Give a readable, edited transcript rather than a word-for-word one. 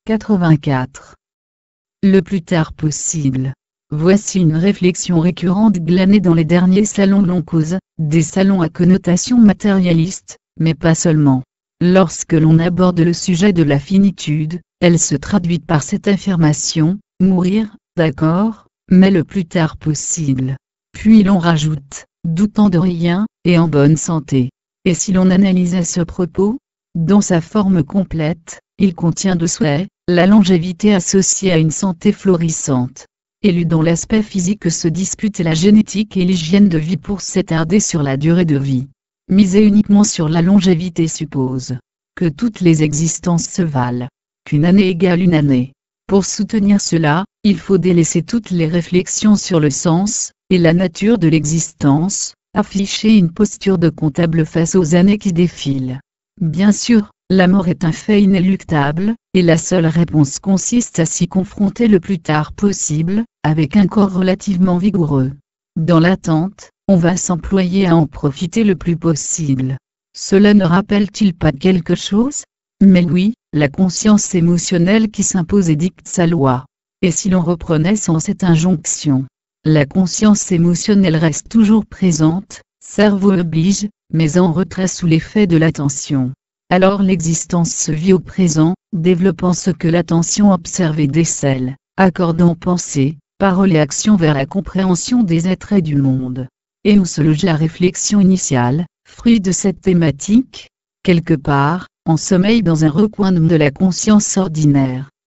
84. Le plus tard possible. Voici une réflexion récurrente glanée dans les derniers salons l'on cause, des salons à connotation matérialiste, mais pas seulement. Lorsque l'on aborde le sujet de la finitude, elle se traduit par cette affirmation, mourir, d'accord, mais le plus tard possible. Puis l'on rajoute, doutant de rien, et en bonne santé. Et si l'on analysait ce propos, dans sa forme complète, il contient de souhait, la longévité associée à une santé florissante. Élu dont l'aspect physique se dispute la génétique et l'hygiène de vie pour s'attarder sur la durée de vie. Miser uniquement sur la longévité suppose que toutes les existences se valent, qu'une année égale une année. Pour soutenir cela, il faut délaisser toutes les réflexions sur le sens et la nature de l'existence, afficher une posture de comptable face aux années qui défilent. Bien sûr, la mort est un fait inéluctable, et la seule réponse consiste à s'y confronter le plus tard possible, avec un corps relativement vigoureux. Dans l'attente, on va s'employer à en profiter le plus possible. Cela ne rappelle-t-il pas quelque chose? Mais oui, la conscience émotionnelle qui s'impose et dicte sa loi. Et si l'on reprenait sans cette injonction? La conscience émotionnelle reste toujours présente, cerveau oblige, mais en retrait sous l'effet de l'attention. Alors l'existence se vit au présent, développant ce que l'attention observe et décèle, accordant pensée, parole et action vers la compréhension des êtres et du monde. Et où se loge la réflexion initiale, fruit de cette thématique? Quelque part, en sommeil dans un recoin de la conscience ordinaire.